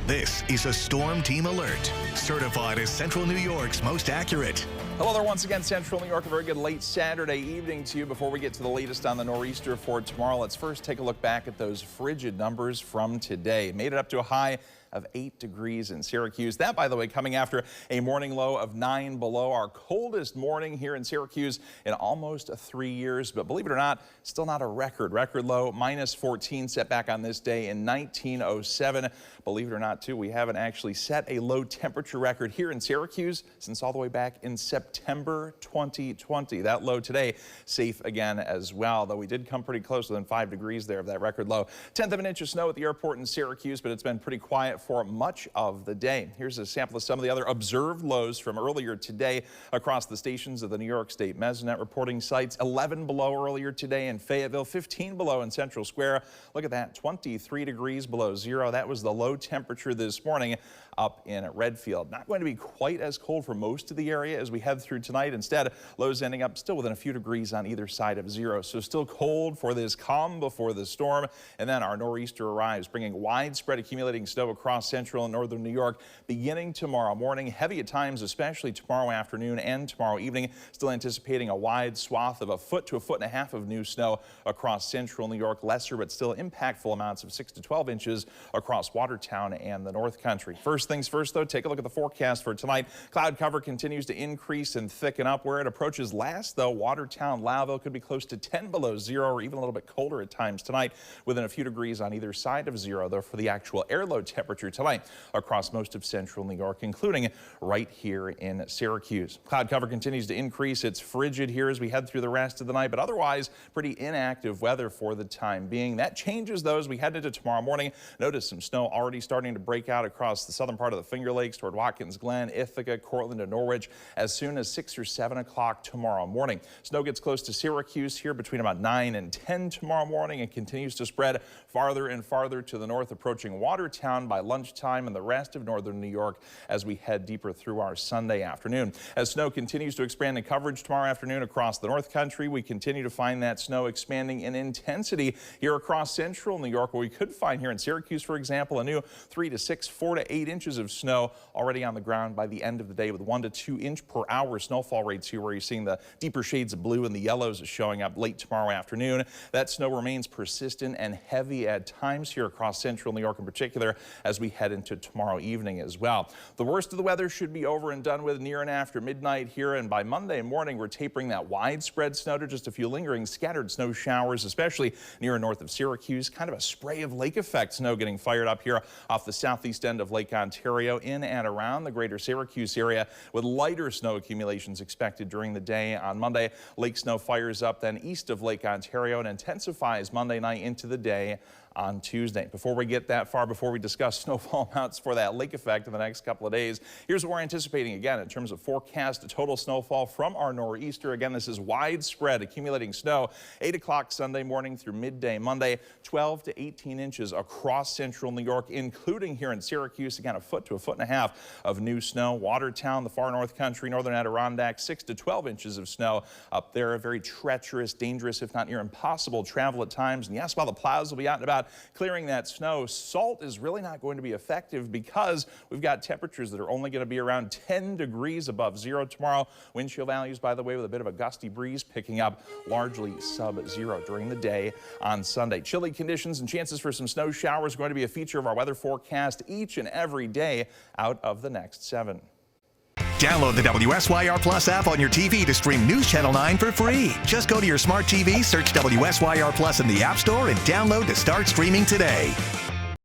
This is a Storm Team Alert, certified as Central New York's most accurate. Hello there once again, Central New York. A very good late Saturday evening to you. Before we get to the latest on the nor'easter for tomorrow, let's first take a look back at those frigid numbers from today. Made it up to a high of 8 degrees in Syracuse. That, by the way, coming after a morning low of 9 below. Our coldest morning here in Syracuse in almost 3 years. But believe it or not, still not a record. Record low, minus 14 set back on this day in 1907. Believe it or not, too, we haven't actually set a low temperature record here in Syracuse since all the way back in September 2020. That low today, safe again as well, though we did come pretty close, within 5 degrees there of that record low. 1/10 of an inch of snow at the airport in Syracuse, but it's been pretty quiet for much of the day. Here's a sample of some of the other observed lows from earlier today across the stations of the New York State Mesonet reporting sites. 11 below earlier today in Fayetteville, 15 below in Central Square. Look at that, 23 degrees below zero. That was the low temperature this morning up in Redfield. Not going to be quite as cold for most of the area as we head through tonight. Instead, lows ending up still within a few degrees on either side of zero. So still cold for this calm before the storm. And then our nor'easter arrives, bringing widespread accumulating snow across central and northern New York beginning tomorrow morning. Heavy at times, especially tomorrow afternoon and tomorrow evening. Still anticipating a wide swath of 1 foot to 1.5 feet of new snow across central New York. Lesser but still impactful amounts of 6 to 12 inches across Watertown and the North Country. First things first, though, take a look at the forecast for tonight. Cloud cover continues to increase and thicken up. Where it approaches last, though, Watertown, Lowville could be close to 10 below zero or even a little bit colder at times tonight, within a few degrees on either side of zero, though, for the actual air low temperature tonight across most of central New York, including right here in Syracuse. Cloud cover continues to increase. It's frigid here as we head through the rest of the night, but otherwise pretty inactive weather for the time being. That changes, though, as we head into tomorrow morning. Notice some snow already starting to break out across the southern part of the Finger Lakes toward Watkins Glen, Ithaca, Cortland, and Norwich as soon as 6 or 7 o'clock tomorrow morning. Snow gets close to Syracuse here between about 9 and 10 tomorrow morning and continues to spread farther and farther to the north, approaching Watertown by lunchtime and the rest of northern New York as we head deeper through our Sunday afternoon. As snow continues to expand in coverage tomorrow afternoon across the North Country, we continue to find that snow expanding in intensity here across central New York, where we could find here in Syracuse, for example, a new 3 to 6, 4 to 8 inches of snow already on the ground by the end of the day, with 1 to 2 inch per hour snowfall rates here, where you're seeing the deeper shades of blue and the yellows showing up late tomorrow afternoon. That snow remains persistent and heavy at times here across central New York in particular as we head into tomorrow evening as well. The worst of the weather should be over and done with near and after midnight here, and by Monday morning we're tapering that widespread snow to just a few lingering scattered snow showers, especially near and north of Syracuse. Kind of a spray of lake effect snow getting fired up here off the southeast end of Lake Ontario in and around the greater Syracuse area, with lighter snow accumulations expected during the day on Monday. Lake snow fires up then east of Lake Ontario and intensifies Monday night into the day on Tuesday. Before we get that far, before we discuss snowfall amounts for that lake effect in the next couple of days, here's what we're anticipating again in terms of forecast total snowfall from our nor'easter. Again, this is widespread accumulating snow, 8 o'clock Sunday morning through midday Monday, 12 to 18 inches across central New York, including here in Syracuse. Again, 1 foot to 1.5 feet of new snow. Watertown, the far North Country, northern Adirondack, 6 to 12 inches of snow up there. Very treacherous, dangerous, if not near impossible travel at times. And yes, while the plows will be out and about clearing that snow, salt is really not going to be effective because we've got temperatures that are only going to be around 10 degrees above zero tomorrow. Wind chill values, by the way, with a bit of a gusty breeze picking up, largely sub-zero during the day on Sunday. Chilly conditions and chances for some snow showers are going to be a feature of our weather forecast each and every day out of the next 7. Download the WSYR Plus app on your TV to stream News Channel 9 for free. Just go to your smart TV, search WSYR Plus in the App Store, and download to start streaming today.